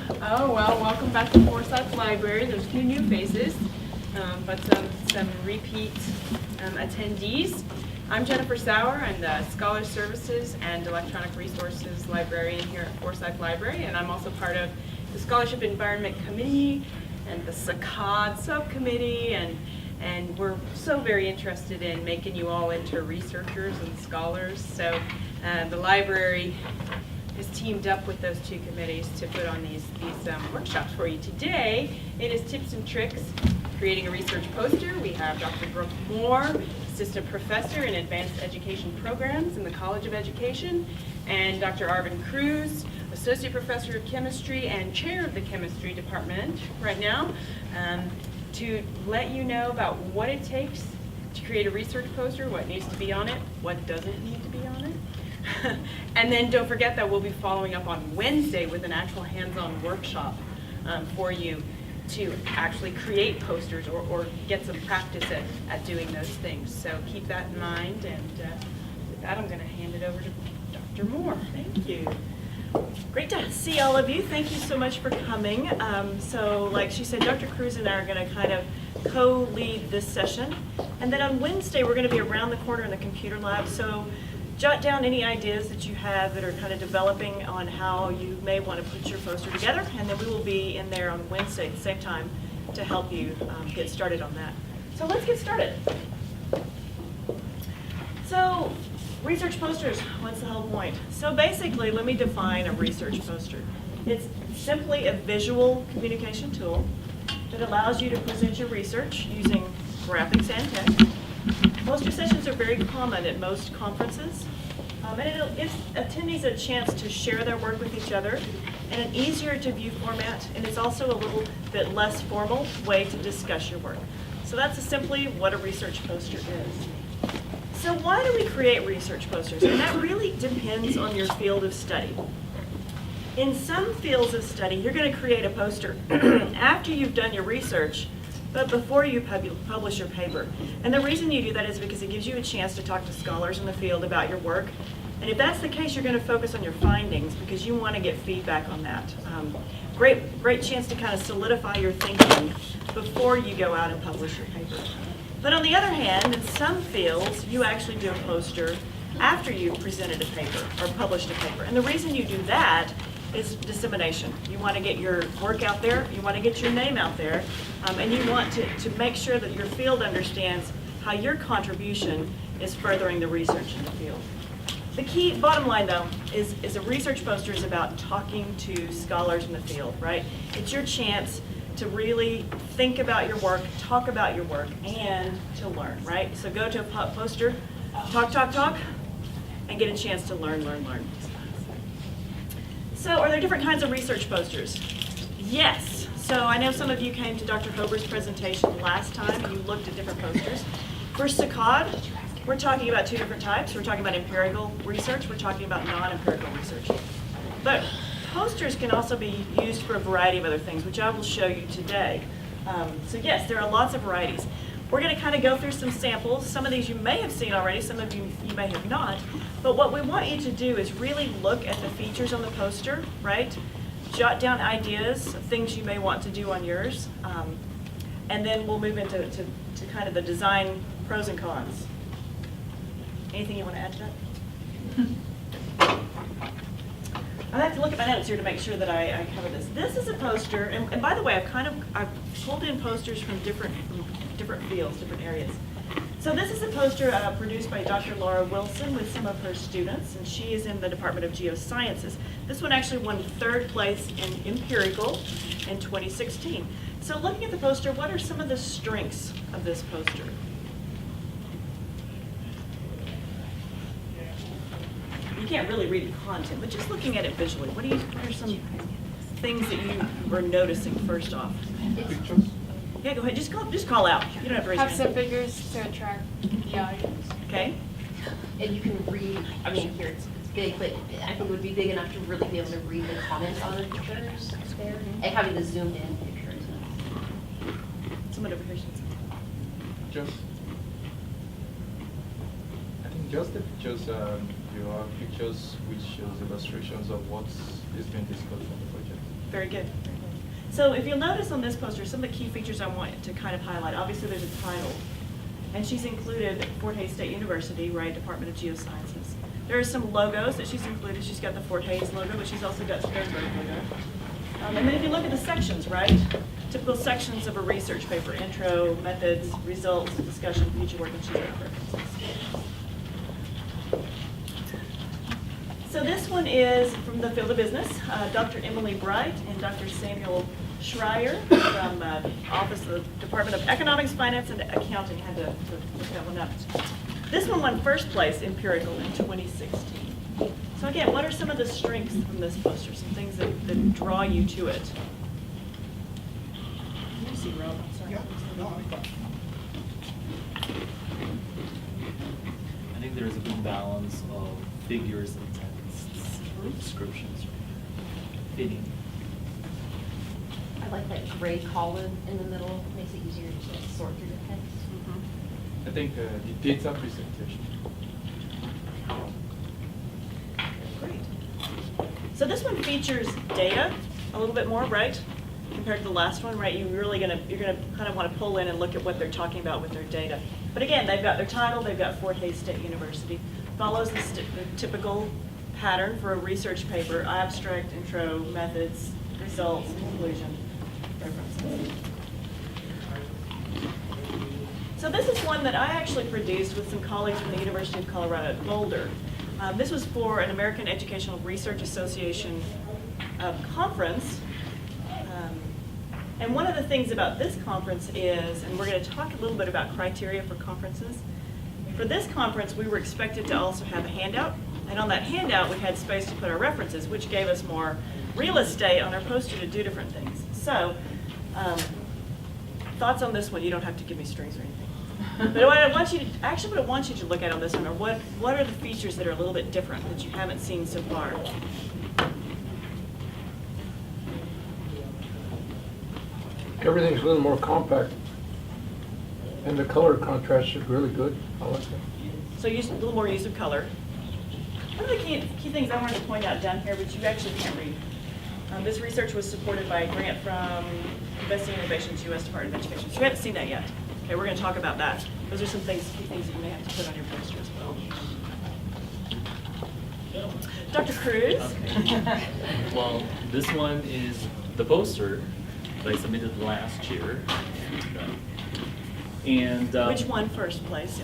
Oh, well, welcome back to Forsyth Library. There's a few new faces, but some repeat attendees. I'm Jennifer Sauer. I'm the Scholar Services and Electronic Resources Librarian here at Forsyth Library, and I'm also part of the Scholarship Environment Committee and the SACAD Subcommittee, and we're so very interested in making you all into researchers and scholars. So the library has teamed up with those two committees to put on these workshops for you. Today, it is tips and tricks creating a research poster. We have Dr. Brooke Moore, Assistant Professor in Advanced Education Programs in the College of Education, and Dr. Arvin Cruz, Associate Professor of Chemistry and Chair of the Chemistry Department right now, to let you know about what it takes to create a research poster, what needs to be on it, what doesn't need to be on it. And then don't forget that we'll be following up on Wednesday with an actual hands-on workshop for you to actually create posters or get some practice at doing those things. So keep that in mind, and with that I'm going to hand it over to Dr. Moore. Thank you. Great to see all of you. Thank you so much for coming. So like she said, Dr. Cruz and I are going to kind of co-lead this session. And then on Wednesday, we're going to be around the corner in the computer lab. So jot down any ideas that you have that are kind of developing on how you may want to put your poster together, and then we will be in there on Wednesday at the same time to help you get started on that. So let's get started. So research posters, what's the whole point? So basically, let me define a research poster. It's simply a visual communication tool that allows you to present your research using graphics and text. Poster sessions are very common at most conferences, and it gives attendees a chance to share their work with each other in an easier to view format, and it's also a little bit less formal way to discuss your work. So that's simply what a research poster is. So why do we create research posters? And that really depends on your field of study. In some fields of study, you're going to create a poster after you've done your research, but before you publish your paper. And the reason you do that is because it gives you a chance to talk to scholars in the field about your work. And if that's the case, you're going to focus on your findings because you want to get feedback on that. Great chance to kind of solidify your thinking before you go out and publish your paper. But on the other hand, in some fields, you actually do a poster after you've presented a paper or published a paper. And the reason you do that is dissemination. You want to get your work out there, you want to get your name out there, and you want to make sure that your field understands how your contribution is furthering the research in the field. The key, bottom line though, is a research poster is about talking to scholars in the field, right? It's your chance to really think about your work, talk about your work, and to learn, right? So go to a poster, talk, and get a chance to learn. So are there different kinds of research posters? Yes. So I know some of you came to Dr. Hober's presentation last time and you looked at different posters. For SACAD, we're talking about two different types. We're talking about empirical research. We're talking about non-empirical research. But posters can also be used for a variety of other things, which I will show you today. So yes, there are lots of varieties. We're going to kind of go through some samples. Some of these you may have seen already, some of you may have not. But what we want you to do is really look at the features on the poster, right? Jot down ideas of things you may want to do on yours. And then we'll move into to kind of the design pros and cons. Anything you want to add to that? I have to look at my notes here to make sure that I cover this. This is a poster, and by the way, I've pulled in posters from different fields, different areas. So this is a poster produced by Dr. Laura Wilson with some of her students, and she is in the Department of Geosciences. This one actually won 3rd place in empirical in 2016. So looking at the poster, what are some of the strengths of this poster? You can't really read the content, but just looking at it visually, what are some things that you were noticing first off? Pictures. Yeah, go ahead. Just call out. You don't have to raise your Have hand. some figures to attract the audience. Okay. And you can read, I mean, here it's big, but I think it would be big enough to really be able to read the comments on the pictures there. And having the zoomed in pictures. Someone over here should say. Just, I think just the pictures, you have pictures which shows illustrations of what is being discussed on the project. Very good. So if you'll notice on this poster, some of the key features I want to kind of highlight. Obviously, there's a title, and she's included Fort Hays State University, right, Department of Geosciences. There are some logos that she's included. She's got the Fort Hays logo, but she's also got Sperryburg logo. And then if you look at the sections, right, typical sections of a research paper: intro, methods, results, discussion, future work, and she's got references. So this one is from the field of business. Dr. Emily Bright and Dr. Samuel Schreier from Office of the Department of Economics, Finance, and Accounting. I had to look that one up. This one won first place empirical in 2016. So again, what are some of the strengths from this poster? Some things that draw you to it? Let me see, Rob. I'm sorry. I think there is a good balance of figures and texts, descriptions, fitting. I like that gray column in the middle, makes it easier to sort through the text. I think the data presentation. Great. So this one features data a little bit more, right? Compared to the last one, right? You're gonna kind of want to pull in and look at what they're talking about with their data. But again, they've got their title, they've got Fort Hays State University. Follows the typical pattern for a research paper: abstract, intro, methods, results, conclusion, references. So this is one that I actually produced with some colleagues from the University of Colorado at Boulder. This was for an American Educational Research Association conference. And one of the things about this conference is, and we're going to talk a little bit about criteria for conferences. For this conference, we were expected to also have a handout. And on that handout, we had space to put our references, which gave us more real estate on our poster to do different things. So, thoughts on this one? You don't have to give me strings or anything. But what I want you to look at on this one are what are the features that are a little bit different that you haven't seen so far? Everything's a little more compact, and the color contrasts are really good. I like that. So use a little more use of color. One of the key things I wanted to point out down here, which you actually can't read. This research was supported by a grant from Investing in Innovations, U.S. Department of Education. So you haven't seen that yet. Okay, we're going to talk about that. Those are some key things that you may have to put on your poster as well. Dr. Cruz. Okay. Well, this one is the poster that I submitted last year. And Which won first place?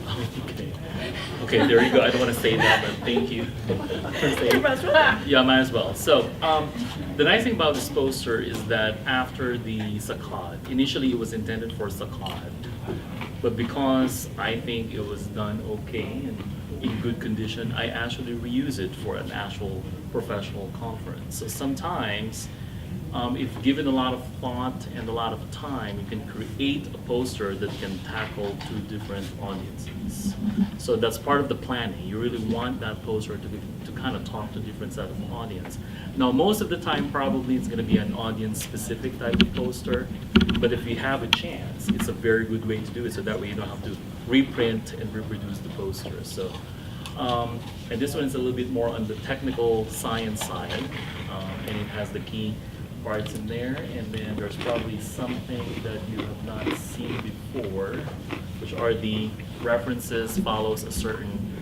Okay, there you go. I don't want to say that, but thank you for saying. Yeah, might as well. So, the nice thing about this poster is that after the Saccad, initially it was intended for Saccad, but because I think it was done okay and in good condition, I actually reuse it for an actual professional conference. So sometimes, if given a lot of thought and a lot of time, you can create a poster that can tackle two different audiences. So that's part of the planning. You really want that poster to kind of talk to different set of audience. Now, most of the time, probably it's going to be an audience-specific type of poster, but if you have a chance, it's a very good way to do it, so that way you don't have to reprint and reproduce the poster. So, and this one is a little bit more on the technical science side, and it has the key parts in there, and then there's probably something that you have not seen before, which are the references follows a certain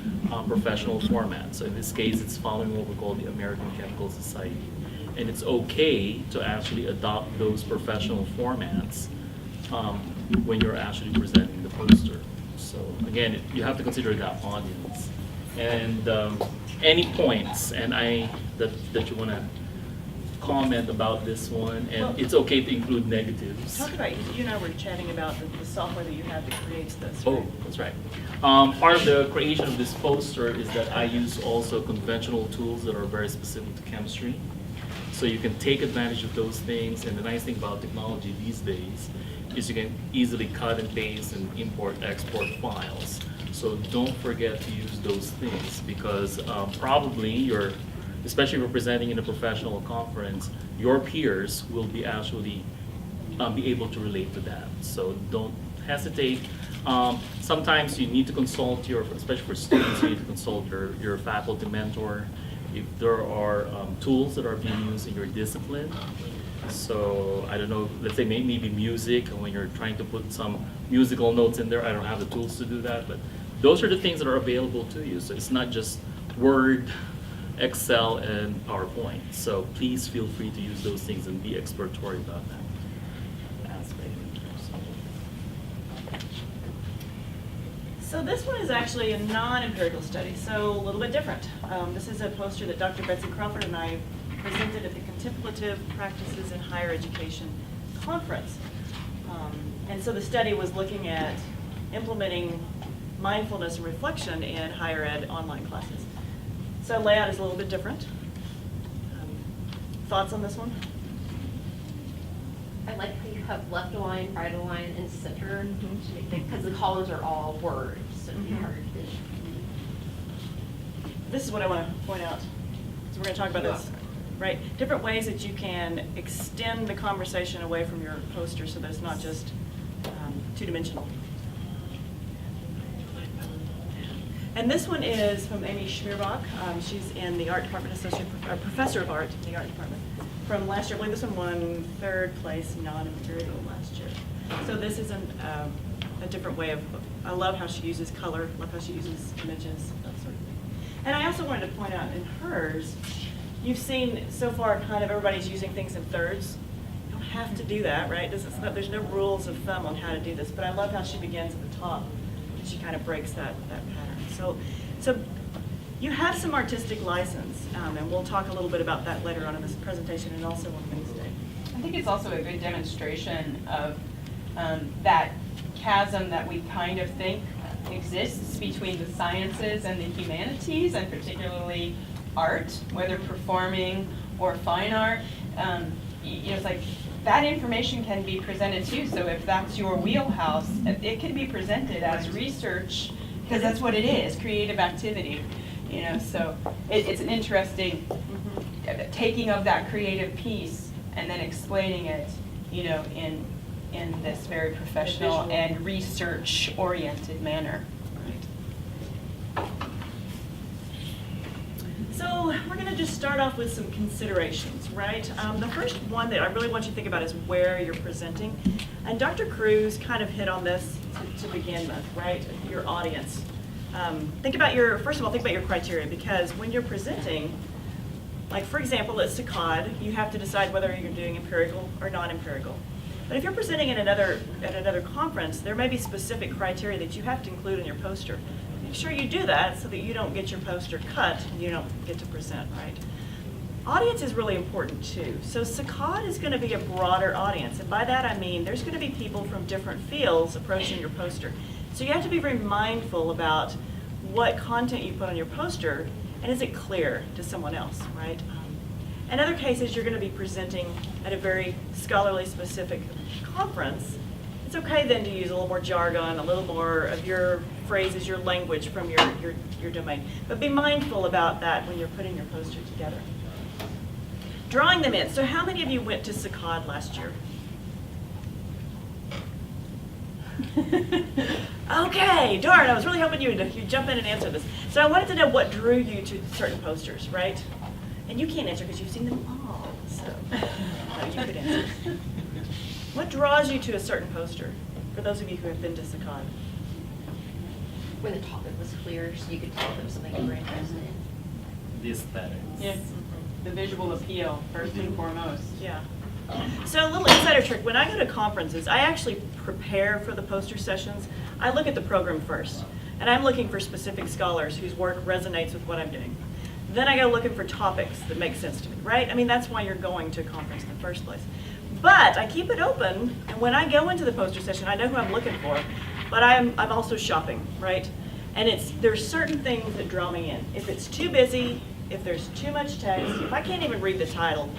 professional format. So in this case, it's following what we call the American Chemical Society. And it's okay to actually adopt those professional formats when you're actually presenting the poster. So again, you have to consider that audience. And any points that you want to comment about this one, and Well, it's okay to include negatives. Talk about, you and I were chatting about the software that you have that creates this. Oh, Right? that's right. Part of the creation of this poster is that I use also conventional tools that are very specific to chemistry. So you can take advantage of those things, and the nice thing about technology these days is you can easily cut and paste and import, export files. So don't forget to use those things, because probably especially if you're presenting in a professional conference, your peers will be actually be able to relate to that. So don't hesitate. Sometimes you need to consult especially for students, you need to consult your faculty mentor. If there are tools that are being used in your discipline, So I don't know, let's say maybe music, and when you're trying to put some musical notes in there, I don't have the tools to do that, but those are the things that are available to you. So it's not just Word, Excel, and PowerPoint. So please feel free to use those things and be exploratory about that aspect. So this one is actually a non-empirical study, so a little bit different. This is a poster that Dr. Betsy Crawford and I presented at the Contemplative Practices in Higher Education conference. And so the study was looking at implementing mindfulness and reflection in higher ed online classes. So layout is a little bit different. Thoughts on this one? I like how you have left align, right align, and center, because the columns are all words, so it'd be hard to. This is what I want to point out. So we're going to talk about this, right? Different ways that you can extend the conversation away from your poster so that it's not just two-dimensional. And this one is from Amy Schmierbach. She's in the art department, professor of art in the art department. From last year, I believe this one won third place non-empirical last year. So this is a different way of, I love how she uses color, love how she uses images, that sort of thing. And I also wanted to point out in hers, you've seen so far kind of everybody's using things in thirds. You don't have to do that, right? There's no rules of thumb on how to do this, but I love how she begins at the top and she kind of breaks that pattern. So you have some artistic license, and we'll talk a little bit about that later on in this presentation and also on Wednesday. I think it's also a good demonstration of that chasm that we kind of think exists between the sciences and the humanities, and particularly art, whether performing or fine art. It's like that information can be presented too. So if that's your wheelhouse, it can be presented as research, because that's what it is, creative activity. So it's an interesting taking of that creative piece and then explaining it, in this very professional and research-oriented manner. So we're going to just start off with some considerations, right? The first one that I really want you to think about is where you're presenting. And Dr. Cruz kind of hit on this to begin with, right? Your audience. First of all, think about your criteria, because when you're presenting, like for example, at SACAD, you have to decide whether you're doing empirical or non-empirical. But if you're presenting at another conference, there may be specific criteria that you have to include in your poster. Make sure you do that so that you don't get your poster cut and you don't get to present, right? Audience is really important too. So SACAD is going to be a broader audience, and by that I mean there's going to be people from different fields approaching your poster. So you have to be very mindful about what content you put on your poster, and is it clear to someone else, right? In other cases, you're going to be presenting at a very scholarly specific conference. It's okay then to use a little more jargon, a little more of your phrases, your language from your domain. But be mindful about that when you're putting your poster together. Drawing them in. So how many of you went to SACAD last year? Okay, darn, I was really hoping you'd jump in and answer this. So I wanted to know what drew you to certain posters, right? And you can't answer because you've seen them all, so no, you could answer. What draws you to a certain poster, for those of you who have been to SACAD? When the topic was clear, so you could tell there was something you were interested in. The aesthetics. Yes, the visual appeal, first and foremost. Yeah. So a little insider trick, when I go to conferences, I actually prepare for the poster sessions. I look at the program first, and I'm looking for specific scholars whose work resonates with what I'm doing. Then I go looking for topics that make sense to me, right? I mean, that's why you're going to a conference in the first place. But I keep it open, and when I go into the poster session, I know who I'm looking for, but I'm also shopping, right? And there's certain things that draw me in. If it's too busy, if there's too much text, if I can't even read the title,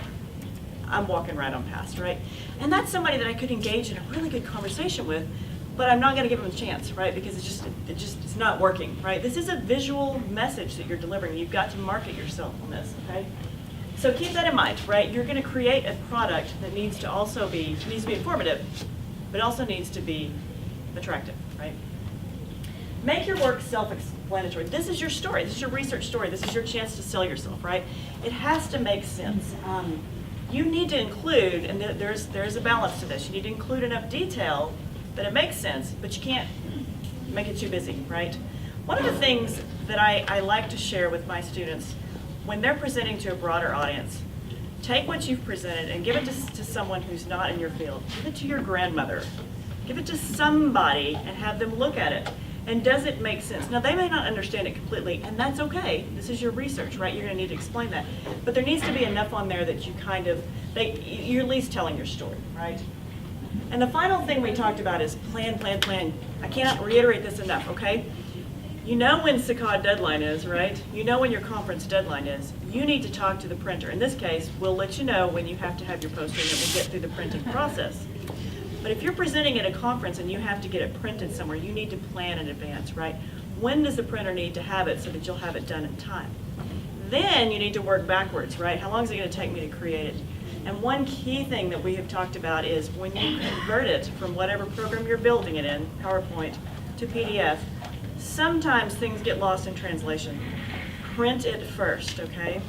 I'm walking right on past, right? And that's somebody that I could engage in a really good conversation with, but I'm not going to give them a chance, right? Because it's not working, right? This is a visual message that you're delivering. You've got to market yourself on this, okay? So keep that in mind, right? You're going to create a product that needs to be informative, but also needs to be attractive, right? Make your work self-explanatory. This is your story. This is your research story. This is your chance to sell yourself, right? It has to make sense. you need to include, and there's a balance to this, you need to include enough detail that it makes sense, but you can't make it too busy, right? One of the things that I like to share with my students when they're presenting to a broader audience, take what you've presented and give it to someone who's not in your field. Give it to your grandmother. Give it to somebody and have them look at it. And does it make sense? Now, they may not understand it completely, and that's okay. This is your research, right? You're going to need to explain that. But there needs to be enough on there that you you're at least telling your story, right? And the final thing we talked about is plan, plan, plan. I cannot reiterate this enough, okay? You know when SACAD deadline is, right? You know when your conference deadline is. You need to talk to the printer. In this case, we'll let you know when you have to have your poster and it will get through the printing process. But if you're presenting at a conference and you have to get it printed somewhere, you need to plan in advance, right? When does the printer need to have it so that you'll have it done in time? Then you need to work backwards, right? How long is it going to take me to create it? And one key thing that we have talked about is when you convert it from whatever program you're building it in, PowerPoint, to PDF, sometimes things get lost in translation. Print it first, okay?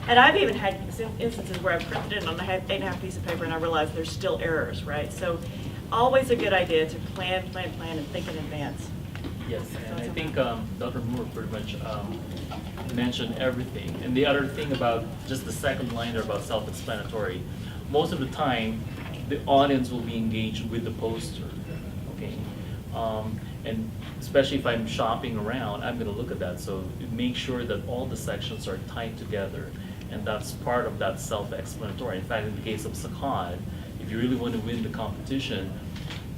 And I've even had instances where I've printed it on an 8.5 piece of paper and I realize there's still errors, right? So always a good idea to plan, plan, plan, and think in advance. Yes, and I think Dr. Moore pretty much mentioned everything. And the other thing about just the second line there about self-explanatory, most of the time the audience will be engaged with the poster, okay? And especially if I'm shopping around, I'm going to look at that. So make sure that all the sections are tied together, and that's part of that self-explanatory. In fact, in the case of SACAD, if you really want to win the competition,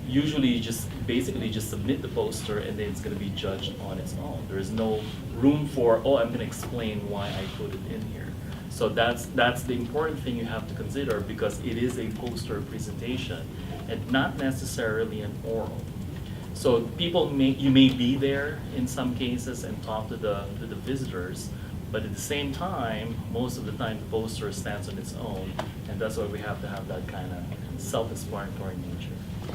usually you just basically just submit the poster and then it's going to be judged on its own. There is no room for, oh, I'm going to explain why I put it in here. So that's the important thing you have to consider, because it is a poster presentation and not necessarily an oral. So you may be there in some cases and talk to the visitors, but at the same time, most of the time the poster stands on its own, and that's why we have to have that kind of self-explanatory nature.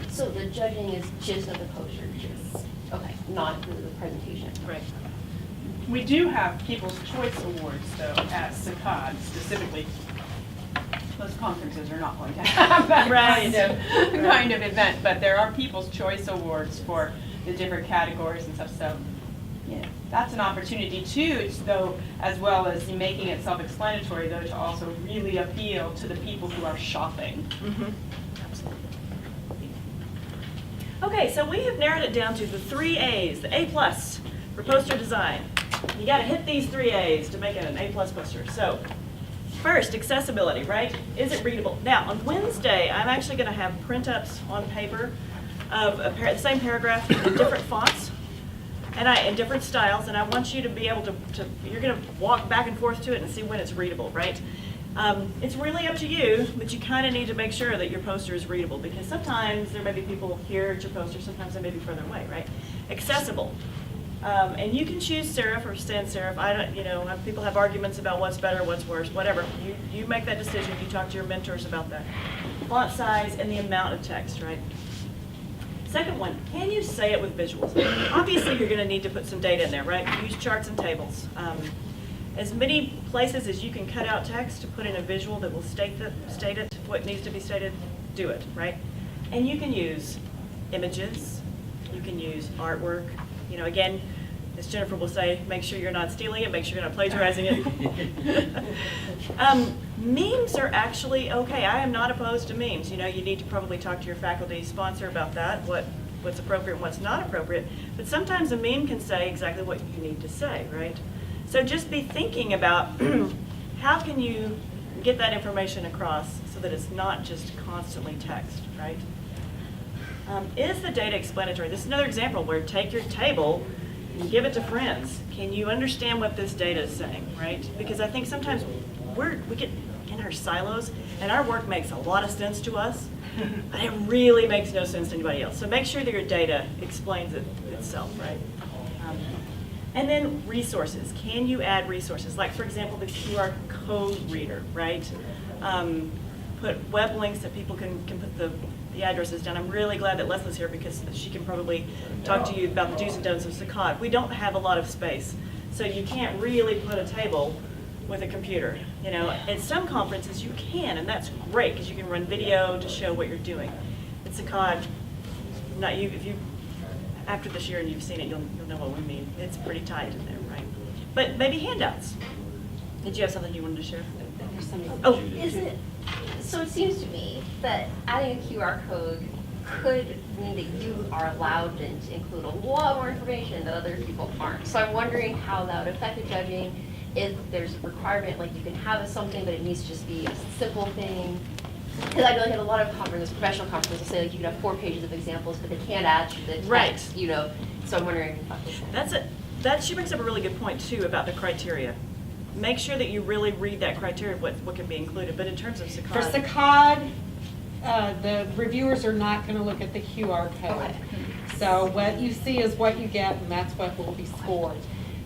So the judging is just of the poster, okay, not the presentation. Right. We do have People's Choice Awards, though, at SACAD specifically. Those conferences are not going to have that kind of event, but there are People's Choice Awards for the different categories and stuff. So, yeah, that's an opportunity too, though, as well as making it self-explanatory, though, to also really appeal to the people who are shopping. Mm-hmm. Absolutely. Okay, so we have narrowed it down to the 3 A's, the A+ for poster design. You got to hit these 3 A's to make it an A+ poster. So, first, accessibility, right? Is it readable? Now, on Wednesday, I'm actually going to have print-ups on paper of the same paragraph in different fonts and in different styles, and I want you to be able to you're going to walk back and forth to it and see when it's readable, right? It's really up to you, but you kind of need to make sure that your poster is readable, because sometimes there may be people here at your poster, sometimes they may be further away, right? Accessible. And you can choose serif or sans serif. People have arguments about what's better, what's worse, whatever. You make that decision. You talk to your mentors about that. Font size and the amount of text, right? Second one, can you say it with visuals? Obviously, you're going to need to put some data in there, right? Use charts and tables. As many places as you can cut out text to put in a visual that will state it, what needs to be stated, do it, right? And you can use images. You can use artwork. Again, as Jennifer will say, make sure you're not stealing it, make sure you're not plagiarizing it. Memes are actually okay. I am not opposed to memes. You need to probably talk to your faculty sponsor about that, what's appropriate and what's not appropriate. But sometimes a meme can say exactly what you need to say, right? So just be thinking about how can you get that information across so that it's not just constantly text, right? Is the data explanatory? This is another example where take your table and give it to friends. Can you understand what this data is saying, right? Because I think sometimes we get in our silos and our work makes a lot of sense to us, but it really makes no sense to anybody else. So make sure that your data explains itself, right? And then resources. Can you add resources? Like, for example, the QR code reader, right? Put web links that people can put the addresses down. I'm really glad that Leslie's here because she can probably talk to you about the do's and don'ts of SACAD. We don't have a lot of space, so you can't really put a table with a computer. You know, at some conferences you can, and that's great because you can run video to show what you're doing. It's a COD. Not you. If you after this year and you've seen it, you'll know what we mean. It's pretty tight in there, right? But maybe handouts. Did you have something you wanted to share? Oh, Is it, so it seems to me that adding a QR code could mean that you are allowed to include a lot more information that other people aren't. So I'm wondering how that would affect the judging, if there's a requirement, like you can have something, but it needs to just be a simple thing. Because I feel like at a lot of conferences, professional conferences, will say like you can have 4 pages of examples, but they can't add to the text, Right. you know. So I'm wondering. She brings up a really good point too about the criteria. Make sure that you really read that criteria of what can be included. But in terms of For SACOD, SACOD, the reviewers are not going to look at the QR code. So what you see is what you get, and that's what will be scored.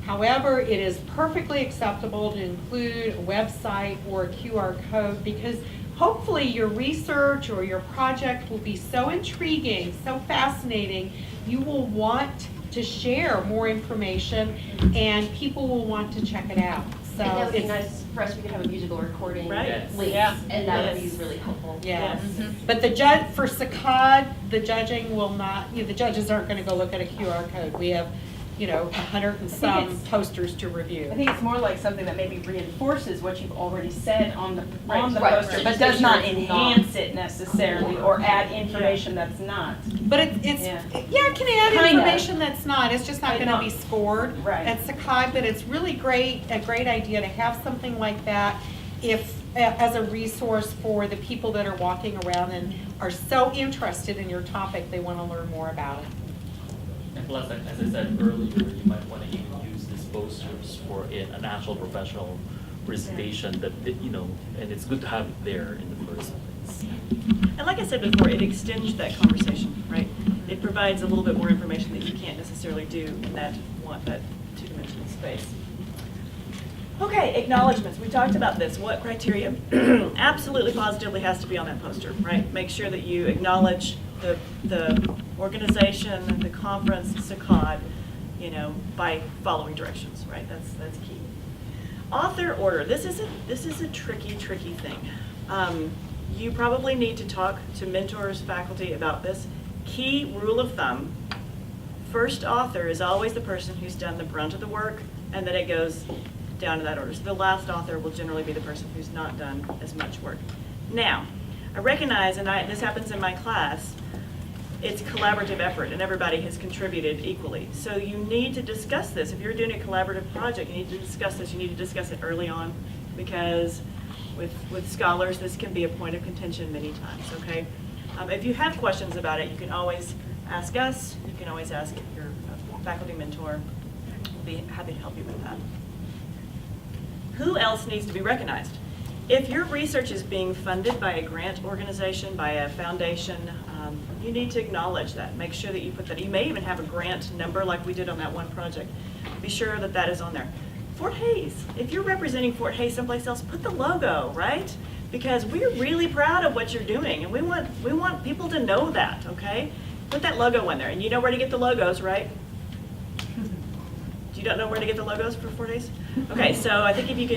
However, it is perfectly acceptable to include a website or a QR code because hopefully your research or your project will be so intriguing, so fascinating, you will want to share more information and people will want to check it out. So And that would be it's- nice for us, we could have a musical recording. Right. Yes. Links, Yeah. and that would be Yes. really helpful. Yes, Yes. but the judge, for SACOD, the judging will not, the judges aren't gonna go look at a QR code. We have, 100 and some it's- posters to review. I think it's more like something that maybe reinforces what you've already said on the Right. Right. poster, but Just does make not sure it's not- enhance it necessarily or add information that's not. But it's, Yeah. yeah, it can add Kinda. information that's not, it's just not But gonna not- be scored Right. at SACOD, but it's really a great idea to have something like that as a resource for the people that are walking around and are so interested in your topic, they wanna learn more about it. And plus, as I said earlier, you might want to even use these posters for an actual professional presentation that, and it's good to have it there in the first place. and like I said before, it extends that conversation, right? It provides a little bit more information that you can't necessarily do in that two-dimensional space. Okay, acknowledgments. We talked about this. What criteria absolutely positively has to be on that poster, right? Make sure that you acknowledge the organization, the conference, SACOD, by following directions, right? That's key. Author order. This is a tricky thing. You probably need to talk to mentors, faculty about this. Key rule of thumb: first author is always the person who's done the brunt of the work, and then it goes down to that order. So the last author will generally be the person who's not done as much work. Now, I recognize, and this happens in my class, it's collaborative effort and everybody has contributed equally. So you need to discuss this. If you're doing a collaborative project, you need to discuss this. You need to discuss it early on because with scholars, this can be a point of contention many times, okay? If you have questions about it, you can always ask us. You can always ask your faculty mentor. We'll be happy to help you with that. Who else needs to be recognized? If your research is being funded by a grant organization, by a foundation, you need to acknowledge that. Make sure that you put that. You may even have a grant number like we did on that one project. Be sure that that is on there. Fort Hays, if you're representing Fort Hays someplace else, put the logo, right? Because we're really proud of what you're doing and we want people to know that, okay? Put that logo in there. And you know where to get the logos, right? You don't know where to get the logos for Fort Hays? Okay, so I think if you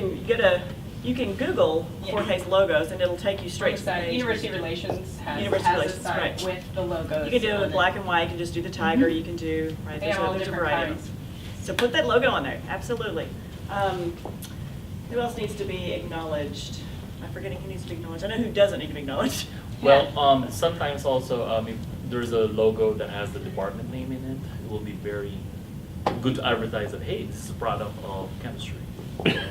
can Google Fort Hays logos and it'll take you straight to the page. University Relations has University a Relations, site right. with the logos. You can do it on with black and white, you can just do the tiger, you can do, right, They there's have all a different variety of kinds. them. So put that logo on there, absolutely. Who else needs to be acknowledged? I'm forgetting who needs to be acknowledged. I know who doesn't need to be acknowledged. Well, sometimes also, if there's a logo that has the department name in it, it will be very good to advertise that, hey, this is a product of chemistry. And stuff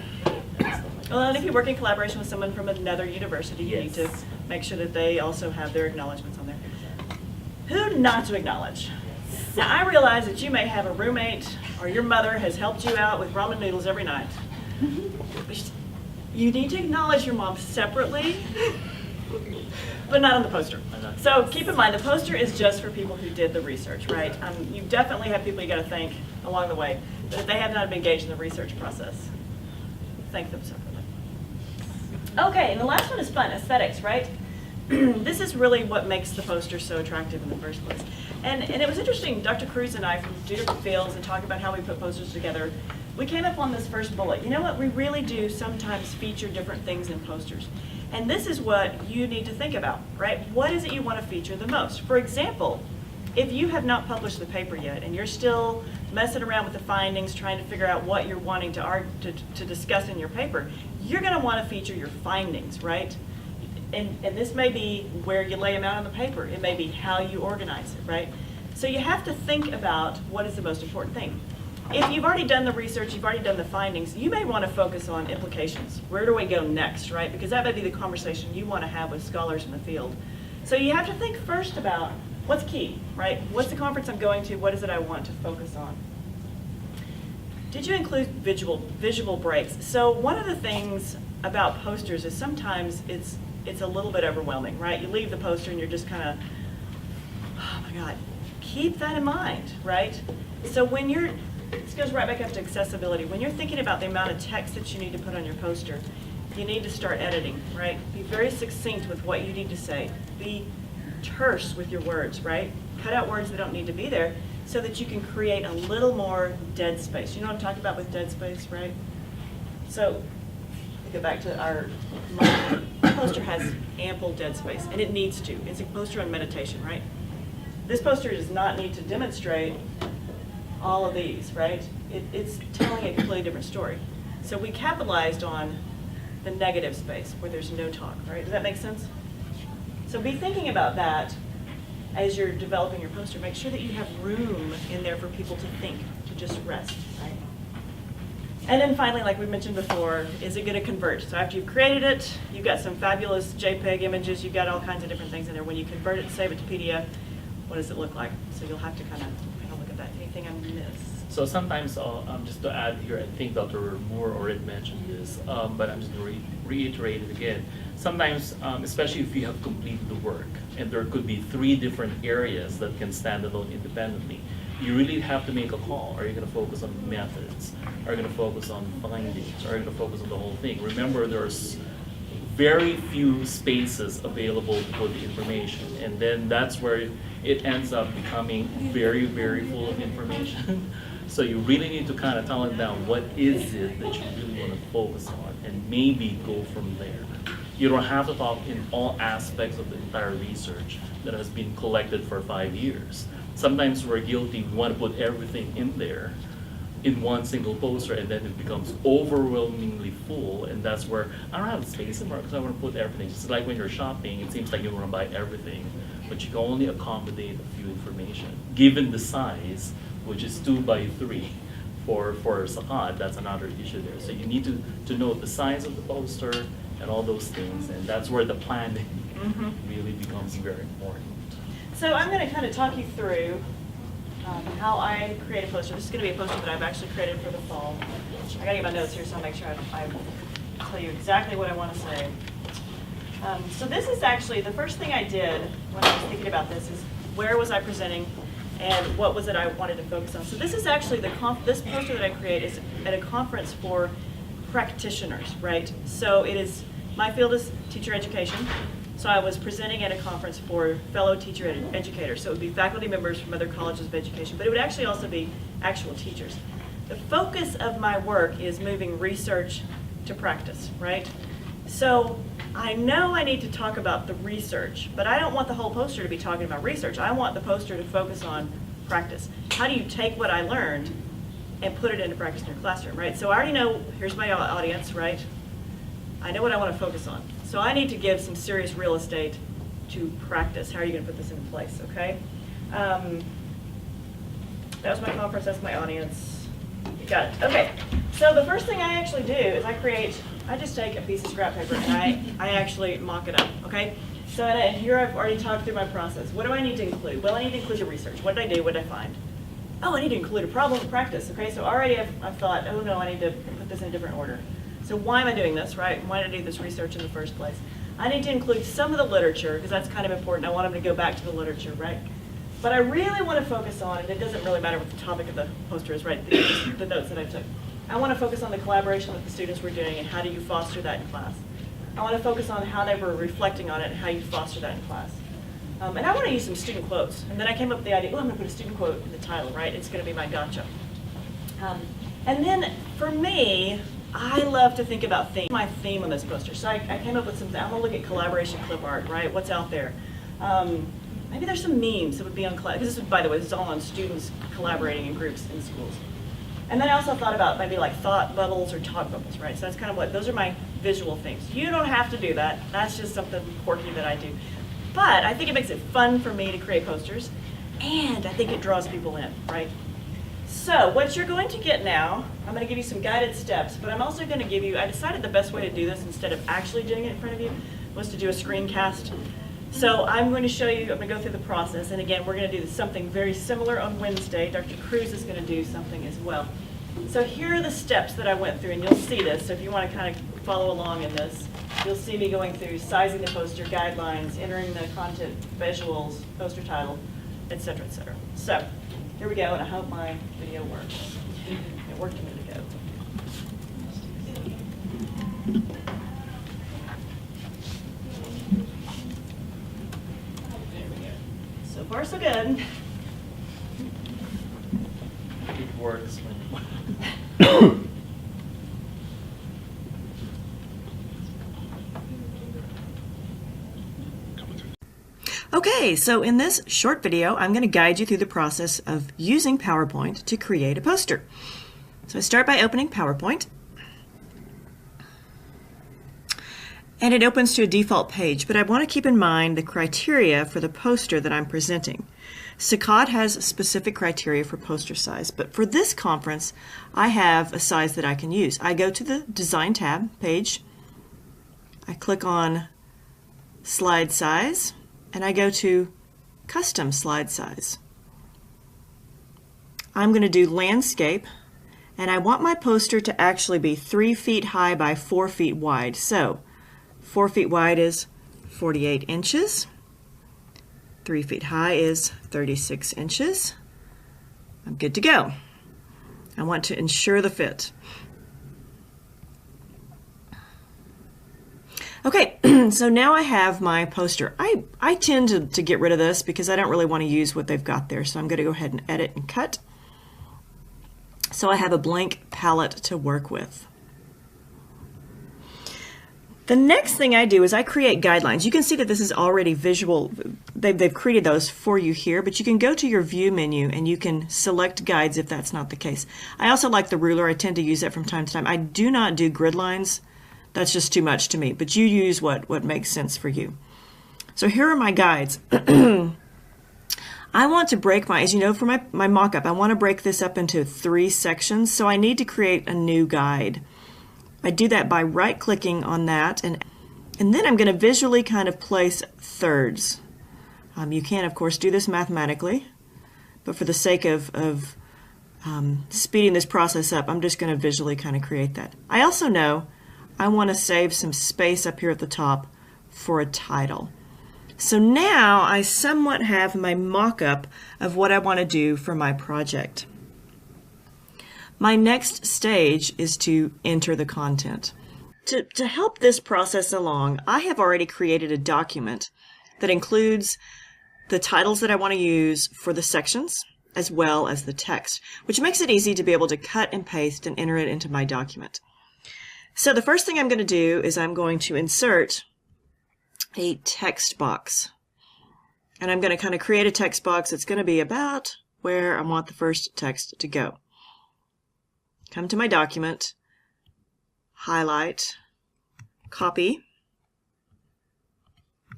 like Well, and that. if you work in collaboration with someone from another university, you need to Yes. make sure that they also have their acknowledgements on there. Who not to acknowledge? Now, I realize that you may have a roommate or your mother has helped you out with ramen noodles every night. You need to acknowledge your mom separately, but not on the poster. So keep in mind, the poster is just for people who did the research, right? You definitely have people you got to thank along the way, but if they have not been engaged in the research process, thank them separately. Okay, and the last one is fun, aesthetics, right? This is really what makes the poster so attractive in the first place. And it was interesting, Dr. Cruz and I from two different fields and talking about how we put posters together. we came up on this first bullet. You know what? We really do sometimes feature different things in posters. And this is what you need to think about, right? What is it you want to feature the most? For example, if you have not published the paper yet and you're still messing around with the findings, trying to figure out what you're wanting to discuss in your paper, you're going to want to feature your findings, right? And this may be where you lay them out on the paper. It may be how you organize it, right? So you have to think about what is the most important thing. If you've already done the research, you've already done the findings, you may want to focus on implications. Where do we go next, right? Because that may be the conversation you want to have with scholars in the field. So you have to think first about what's key, right? What's the conference I'm going to? What is it I want to focus on? Did you include visual breaks? So one of the things about posters is sometimes it's a little bit overwhelming, right? You leave the poster and you're just kind of, oh my God. Keep that in mind, right? So when you're, this goes right back up to accessibility. When you're thinking about the amount of text that you need to put on your poster, you need to start editing, right? Be very succinct with what you need to say. Be terse with your words, right? Cut out words that don't need to be there so that you can create a little more dead space. You know what I'm talking about with dead space, right? So, we go back to our poster has ample dead space, and it needs to. It's a poster on meditation, right? This poster does not need to demonstrate all of these, right? It's telling a completely different story. So we capitalized on the negative space where there's no talk, right? Does that make sense? So be thinking about that as you're developing your poster. Make sure that you have room in there for people to think, to just rest, right? And then finally, like we mentioned before, is it going to convert? So after you've created it, you've got some fabulous JPEG images, you've got all kinds of different things in there. When you convert it, save it to PDF, what does it look like? So you'll have to kind of look at that. Anything I missed? So sometimes, just to add here, I think Dr. Moore already mentioned this, but I'm just going to reiterate it again. Sometimes, especially if you have completed the work, and there could be 3 different areas that can stand alone independently, you really have to make a call. Are you going to focus on methods? Are you going to focus on findings? Are you going to focus on the whole thing? Remember, there's very few spaces available to put the information, and then that's where it ends up becoming very, very full of information. So you really need to kind of tell it down, what is it that you really want to focus on, and maybe go from there. You don't have to talk in all aspects of the entire research that has been collected for 5 years. Sometimes we're guilty, we want to put everything in there in one single poster, and then it becomes overwhelmingly full, and that's where I don't have the space anymore because I want to put everything. Just like when you're shopping, it seems like you want to buy everything, but you can only accommodate a few information. Given the size, which is 2 by 3 for Sakat, that's another issue there. So you need to know the size of the poster and all those things, and that's where the planning really becomes very important. So I'm going to kind of talk you through how I create a poster. This is going to be a poster that I've actually created for the fall. I got to get my notes here, so I'll make sure I tell you exactly what I want to say. So this is actually, the first thing I did when I was thinking about this is where was I presenting and what was it I wanted to focus on. So this is actually, this poster that I create is at a conference for practitioners, right? So it is, my field is teacher education. So I was presenting at a conference for fellow teacher educators. So it would be faculty members from other colleges of education, but it would actually also be actual teachers. The focus of my work is moving research to practice, right? So I know I need to talk about the research, but I don't want the whole poster to be talking about research. I want the poster to focus on practice. How do you take what I learned and put it into practice in your classroom, right? So I already know, here's my audience, right? I know what I want to focus on. So I need to give some serious real estate to practice. How are you going to put this into place, okay? That was my conference, that's my audience. You got it, okay. So the first thing I actually do is I just take a piece of scrap paper and I actually mock it up, okay? So here I've already talked through my process. What do I need to include? Well, I need to include your research. What did I do? What did I find? Oh, I need to include a problem of practice, okay? So already I've thought, oh no, I need to put this in a different order. So why am I doing this, right? Why did I do this research in the first place? I need to include some of the literature, because that's kind of important. I want them to go back to the literature, right? But I really want to focus on, and it doesn't really matter what the topic of the poster is, right? The notes that I took. I want to focus on the collaboration that the students were doing and how do you foster that in class. I want to focus on how they were reflecting on it and how you foster that in class. And I want to use some student quotes. And then I came up with the idea, oh, I'm going to put a student quote in the title, right? It's going to be my gotcha. And then for me, I love to think about my theme on this poster. So I came up with something. I'm gonna look at collaboration clip art, right? What's out there? Maybe there's some memes that would be on class. This is, by the way, this is all on students collaborating in groups in schools. And then I also thought about maybe like thought bubbles or talk bubbles, right? So that's kind of those are my visual things. You don't have to do that. That's just something quirky that I do. But I think it makes it fun for me to create posters, and I think it draws people in, right? So what you're going to get now, I'm going to give you some guided steps, but I'm also going to give you, I decided the best way to do this instead of actually doing it in front of you was to do a screencast. So I'm going to show you, I'm going to go through the process, and again, we're going to do something very similar on Wednesday. Dr. Cruz is going to do something as well. So here are the steps that I went through, and you'll see this, so if you want to kind of follow along in this, you'll see me going through sizing the poster, guidelines, entering the content, visuals, poster title, et cetera, et cetera. So here we go, and I hope my video works. It worked a minute ago. So far, so good. It works when Okay, so in this short video, I'm going to guide you through the process of using PowerPoint to create a poster. So I start by opening PowerPoint. And it opens to a default page, but I want to keep in mind the criteria for the poster that I'm presenting. Saccade has specific criteria for poster size, but for this conference, I have a size that I can use. I go to the Design tab page, I click on Slide Size, and I go to Custom Slide Size. I'm going to do Landscape, and I want my poster to actually be 3 feet high by 4 feet wide. So 4 feet wide is 48 inches. 3 feet high is 36 inches. I'm good to go. I want to ensure the fit. Okay, so now I have my poster. I tend to get rid of this because I don't really want to use what they've got there. So I'm going to go ahead and edit and cut. So I have a blank palette to work with. The next thing I do is I create guidelines. You can see that this is already visual. They've created those for you here, but you can go to your view menu and you can select guides if that's not the case. I also like the ruler. I tend to use that from time to time. I do not do grid lines. That's just too much to me, but you use what makes sense for you. So here are my guides. I want to break as you know, for my mock-up, I want to break this up into 3 sections, so I need to create a new guide. I do that by right-clicking on that, and then I'm going to visually kind of place thirds. You can, of course, do this mathematically, but for the sake of speeding this process up, I'm just going to visually kind of create that. I also know I want to save some space up here at the top for a title. So now I somewhat have my mock-up of what I want to do for my project. My next stage is to enter the content. To help this process along, I have already created a document that includes the titles that I want to use for the sections, as well as the text, which makes it easy to be able to cut and paste and enter it into my document. So the first thing I'm going to do is I'm going to insert a text box. And I'm going to kind of create a text box that's going to be about where I want the first text to go. Come to my document, highlight, copy,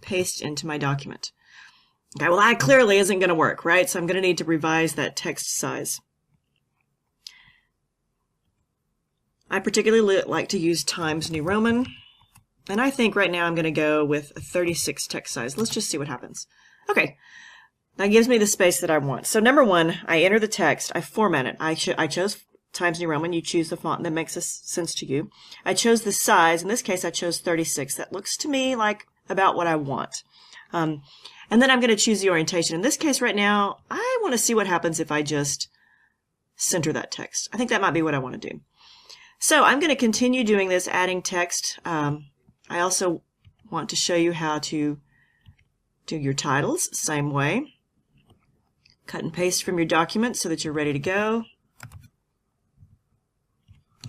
paste into my document. Okay, well that clearly isn't going to work, right? So I'm going to need to revise that text size. I particularly like to use Times New Roman, and I think right now I'm going to go with a 36 text size. Let's just see what happens. Okay, that gives me the space that I want. So number 1, I enter the text, I format it. I chose Times New Roman. You choose the font that makes sense to you. I chose the size. In this case, I chose 36. That looks to me like about what I want. And then I'm going to choose the orientation. In this case right now, I want to see what happens if I just center that text. I think that might be what I want to do. So I'm going to continue doing this, adding text. I also want to show you how to do your titles, same way. Cut and paste from your document so that you're ready to go.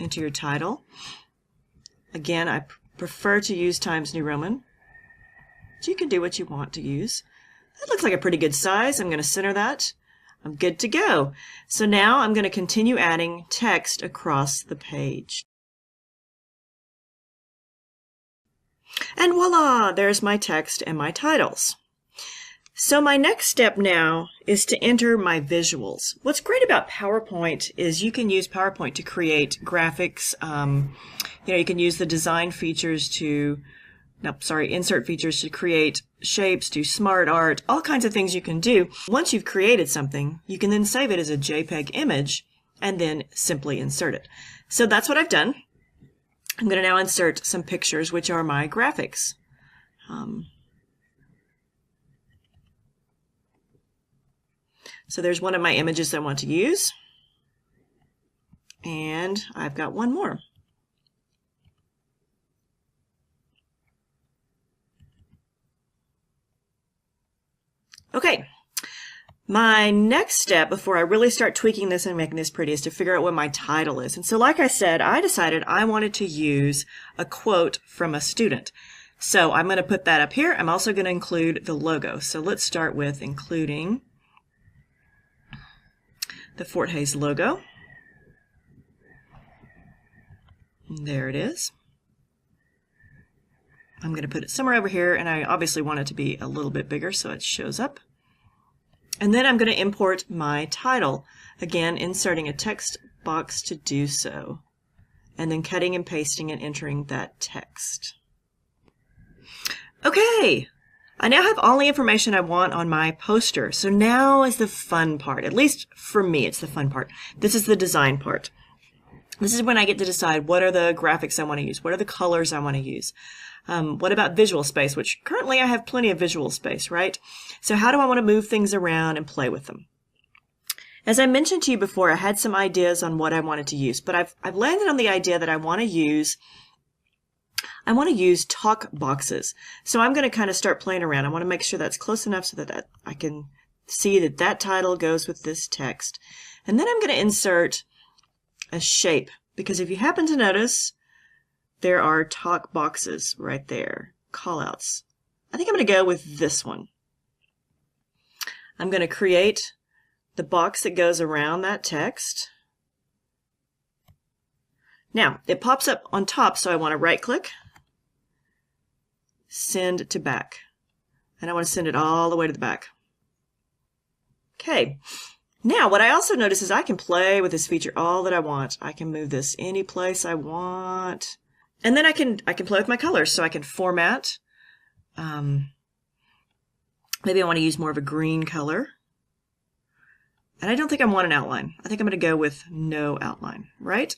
enter your title. Again, I prefer to use Times New Roman, but you can do what you want to use. That looks like a pretty good size. I'm going to center that. I'm good to go. So now I'm going to continue adding text across the page. And voila, there's my text and my titles. So my next step now is to enter my visuals. What's great about PowerPoint is you can use PowerPoint to create graphics. You can use the design features insert features to create shapes, do smart art, all kinds of things you can do. Once you've created something, you can then save it as a JPEG image and then simply insert it. So that's what I've done. I'm going to now insert some pictures, which are my graphics. So there's one of my images I want to use. And I've got one more. Okay, my next step before I really start tweaking this and making this pretty is to figure out what my title is. And so like I said, I decided I wanted to use a quote from a student. So I'm going to put that up here. I'm also going to include the logo. So let's start with including the Fort Hays logo. And there it is. I'm going to put it somewhere over here, and I obviously want it to be a little bit bigger so it shows up. And then I'm going to import my title, again inserting a text box to do so, and then cutting and pasting and entering that text. Okay, I now have all the information I want on my poster, so now is the fun part. At least for me, it's the fun part. This is the design part. This is when I get to decide what are the graphics I want to use, what are the colors I want to use. What about visual space, which currently I have plenty of visual space, right? So how do I want to move things around and play with them? As I mentioned to you before, I had some ideas on what I wanted to use, but I've landed on the idea that I want to use talk boxes. So I'm going to kind of start playing around. I want to make sure that's close enough so that I can see that that title goes with this text. And then I'm going to insert a shape, because if you happen to notice, there are talk boxes right there, callouts. I think I'm going to go with this one. I'm going to create the box that goes around that text. Now, it pops up on top, so I want to right-click, send to back. And I want to send it all the way to the back. Okay. Now, what I also notice is I can play with this feature all that I want. I can move this any place I want. And then I can play with my colors, so I can format. Maybe I want to use more of a green color. And I don't think I want an outline. I think I'm going to go with no outline, right?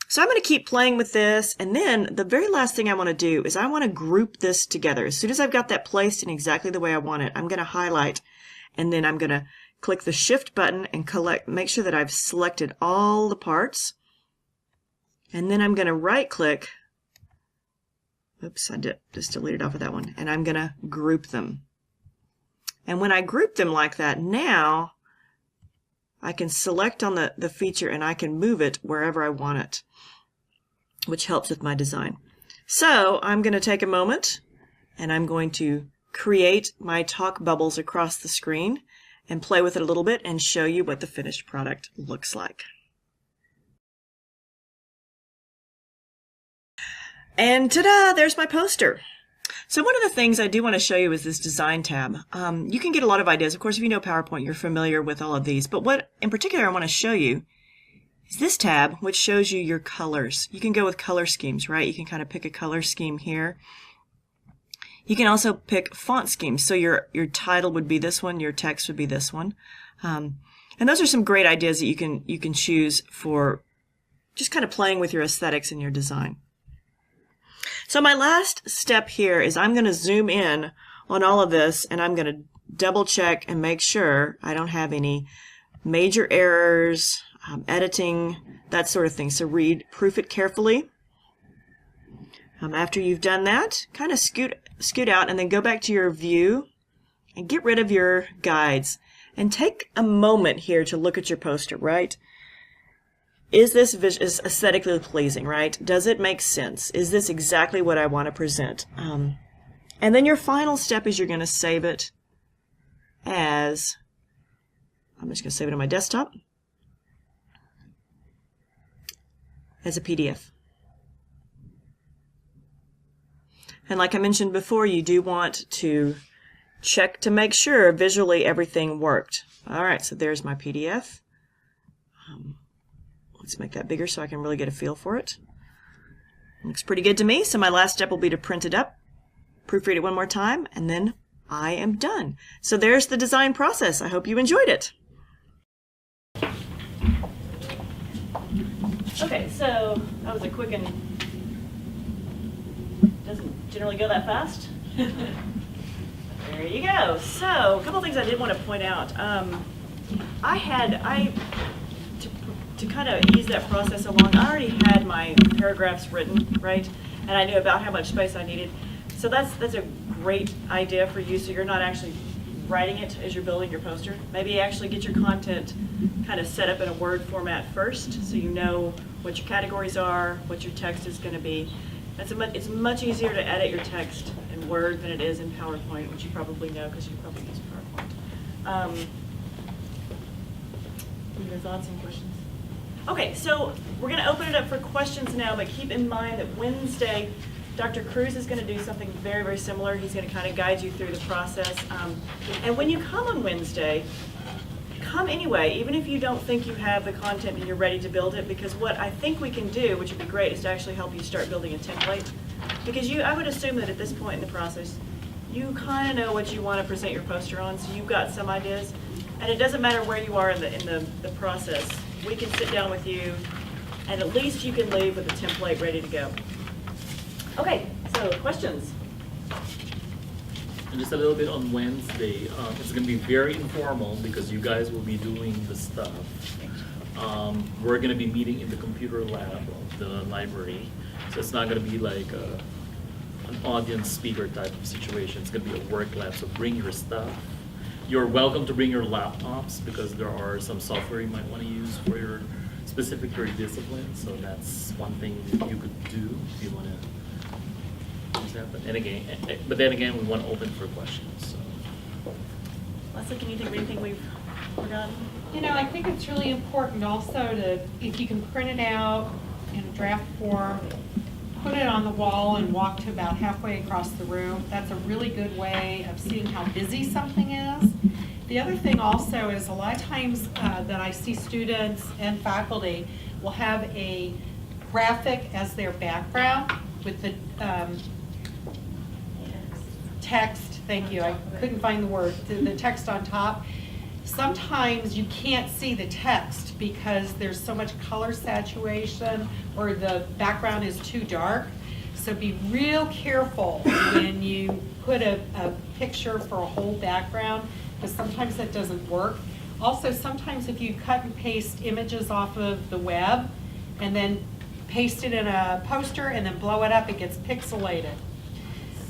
So I'm going to keep playing with this, and then the very last thing I want to do is I want to group this together. As soon as I've got that placed in exactly the way I want it, I'm going to highlight, and then I'm going to click the Shift button and make sure that I've selected all the parts. And then I'm going to right-click. Oops, I just deleted off of that one. And I'm going to group them. And when I group them like that, now I can select on the feature and I can move it wherever I want it, which helps with my design. So I'm going to take a moment and I'm going to create my talk bubbles across the screen and play with it a little bit and show you what the finished product looks like. And ta-da, there's my poster. So one of the things I do want to show you is this design tab. You can get a lot of ideas. Of course, if you know PowerPoint, you're familiar with all of these. But what in particular I want to show you is this tab, which shows you your colors. You can go with color schemes, right? You can kind of pick a color scheme here. You can also pick font schemes. So your title would be this one, your text would be this one. And those are some great ideas that you can choose for just kind of playing with your aesthetics and your design. So my last step here is I'm going to zoom in on all of this, and I'm going to double check and make sure I don't have any major errors, editing, that sort of thing. So proof it carefully. After you've done that, kind of scoot out and then go back to your view and get rid of your guides. And take a moment here to look at your poster, right? is this is aesthetically pleasing, right? Does it make sense? Is this exactly what I want to present? And then your final step is you're going to save it as, I'm just going to save it on my desktop, as a PDF. And like I mentioned before, you do want to check to make sure visually everything worked. All right, so there's my PDF. Let's make that bigger so I can really get a feel for it. Looks pretty good to me, so my last step will be to print it up, proofread it one more time, and then I am done. So there's the design process. I hope you enjoyed it. Okay, so that was a quick and doesn't generally go that fast. There you go. So a couple things I did want to point out. To kind of ease that process along, I already had my paragraphs written, right? And I knew about how much space I needed. So that's a great idea for you, so you're not actually writing it as you're building your poster. Maybe actually get your content kind of set up in a Word format first, so you know what your categories are, what your text is going to be. It's much easier to edit your text in Word than it is in PowerPoint, which you probably know because you probably use PowerPoint. Any other thoughts and questions? Okay, so we're going to open it up for questions now, but keep in mind that Wednesday, Dr. Cruz is going to do something very, very similar. He's going to kind of guide you through the process. And when you come on Wednesday, come anyway, even if you don't think you have the content and you're ready to build it, because what I think we can do, which would be great, is to actually help you start building a template. Because I would assume that at this point in the process, you kind of know what you want to present your poster on, so you've got some ideas. And it doesn't matter where you are in the process. We can sit down with you, and at least you can leave with a template ready to go. Okay, so questions? And just a little bit on Wednesday, it's going to be very informal because you guys will be doing the stuff. We're going to be meeting in the computer lab of the library, so it's not going to be like an audience speaker type of situation. It's going to be a work lab, so bring your stuff. You're welcome to bring your laptops because there are some software you might want to use for your specific your discipline. So that's one thing that you could do if you want to use that. But then again, we want to open for questions. So. Leslie, can you think of anything we've forgotten? You know, I think it's really important also to, if you can print it out in a draft form, put it on the wall and walk to about halfway across the room. That's a really good way of seeing how busy something is. The other thing also is a lot of times that I see students and faculty will have a graphic as their background with the text. Thank you. I couldn't find the word. The text on top. Sometimes you can't see the text because there's so much color saturation or the background is too dark. So be real careful when you put a picture for a whole background, because sometimes that doesn't work. Also, sometimes if you cut and paste images off of the web and then paste it in a poster and then blow it up, it gets pixelated.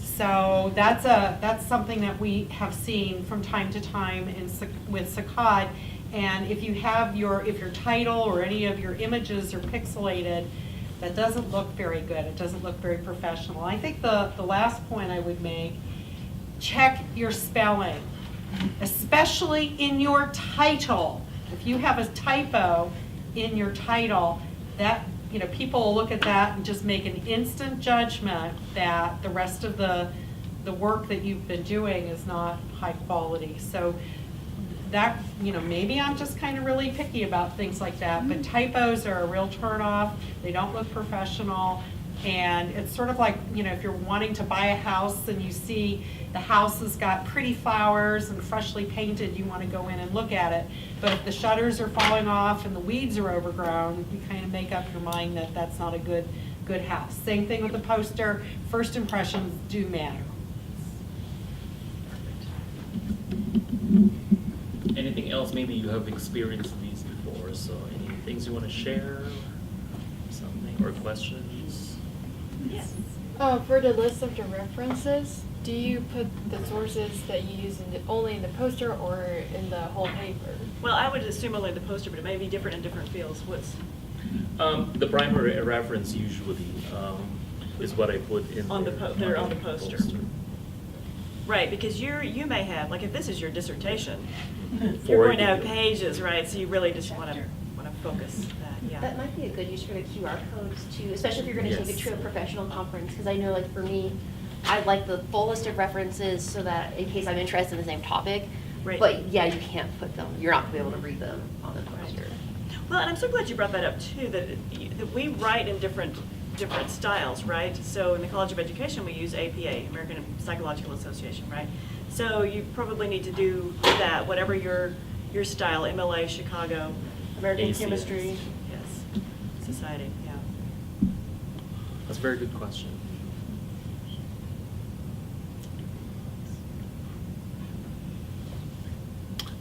So that's something that we have seen from time to time with Saccade. And if you have if your title or any of your images are pixelated, that doesn't look very good. It doesn't look very professional. I think the last point I would make, check your spelling, especially in your title. If you have a typo in your title, that people will look at that and just make an instant judgment that the rest of the work that you've been doing is not high quality. So that, maybe I'm just kind of really picky about things like that, but typos are a real turnoff. They don't look professional. And it's sort of like, if you're wanting to buy a house and you see the house has got pretty flowers and freshly painted, you want to go in and look at it. But if the shutters are falling off and the weeds are overgrown, you kind of make up your mind that that's not a good house. Same thing with the poster. First impressions do matter. Anything else? Maybe you have experienced these before, so any things you want to share? Something or questions? Yes. For the list of the references, do you put the sources that you use only in the poster or in the whole paper? Well, I would assume only the poster, but it may be different in different fields. The primary reference usually is what I put in On the there. they're on the poster. Right, because you may have, like if this is your dissertation, you're going to have pages, right? So you really just want to focus that, yeah. That might be a good use for the QR codes too, especially if you're going to take it to a professional conference, because I know like for me, I like the full list of references so that in case I'm interested in the same topic. Right. But yeah, you can't put them, you're not going to be able to read them on the poster. Well, and I'm so glad you brought that up too, that we write in different styles, right? So in the College of Education, we use APA, American Psychological Association, right? So you probably need to do that, whatever your style, MLA, Chicago, American ACS. Chemistry, yes, Society, yeah. That's a very good question.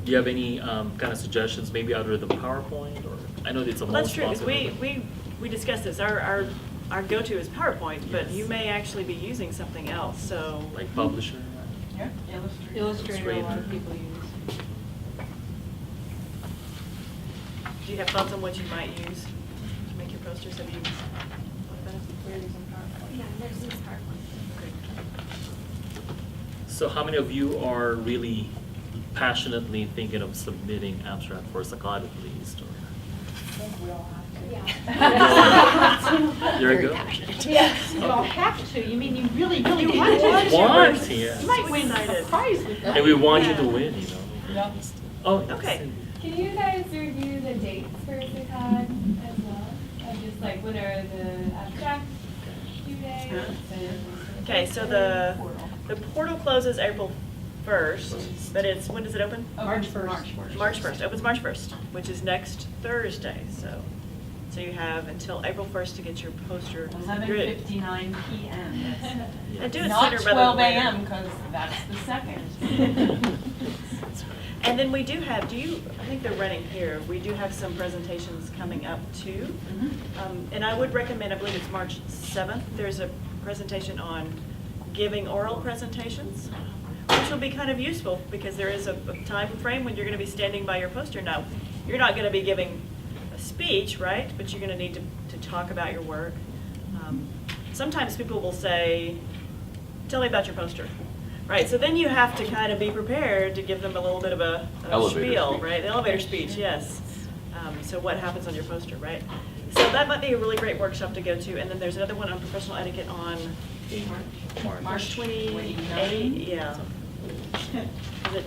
Do you have any kind of suggestions, maybe other than PowerPoint, or I know it's a Well, that's true, because responsive. we discussed this. Our go-to is PowerPoint, but you may actually be using something else, so. Like Publisher. Yeah, Illustrator, a lot of people use. Do you have thoughts on what you might use to make your posters? Have you thought about it? We're using PowerPoint. Yeah, there's these PowerPoint. Okay. So how many of you are really passionately thinking of submitting abstract for Sakad at least? Or? I think we all have to. Yeah. There you Very go. passionate. Yes, you don't have to, you mean you really, really You want want to. Want, yeah. You might win a Excited. prize with that. And we want you Yeah. to win, you know. Yeah. Oh, Okay. Can you guys review the dates for Sakad as well? Of just like what are the abstract due dates and. Okay, so the portal closes April 1st, but it's, when does it open? March 1st. March 1st, opens March 1st, which is next Thursday, so you have until April 1st to get your poster. 11:59 p.m. And do it Not sooner rather 12 than later. a.m. because that's the second. And then we do have, I think they're running here, we do have some presentations coming up too. And I would recommend, I believe it's March 7th, there's a presentation on giving oral presentations, which will be kind of useful because there is a time frame when you're going to be standing by your poster. Now, you're not going to be giving a speech, right? But you're going to need to talk about your work. Sometimes people will say, tell me about your poster. Right, so then you have to kind of be prepared to give them a little bit of a Elevator spiel, speech. right? The elevator speech, yes. So what happens on your poster, right? So that might be a really great workshop to go to. And then there's another one on professional etiquette on March 28th. Yeah.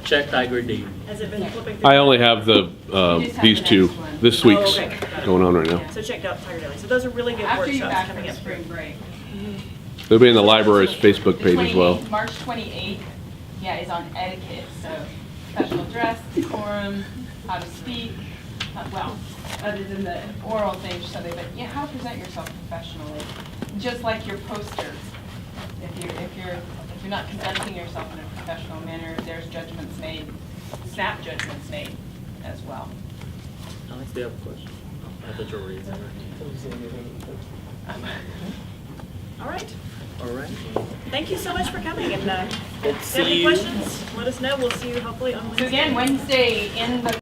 Check Tiger Day. Has it been flipping through? I only have the, You just have these the two, next one. this Oh, week's okay. Got it. going on right now. So check out Tiger Daily. So those are really good After you're workshops back coming from up. spring break. They'll be in the library's Facebook The page as well. 28th, March 28th, yeah, is on etiquette, so professional dress, decorum, how to speak, well, other than the oral thing, so but yeah, how to present yourself professionally, just like your poster. If you're not conducting yourself in a professional manner, there's judgments made, snap judgments made as well. Alex, do you have a question? I thought you were raising your hand. All right. All right. Thank you so much for coming. And if you have see any you. questions, let us know. We'll see you hopefully on So Wednesday. again, Wednesday in the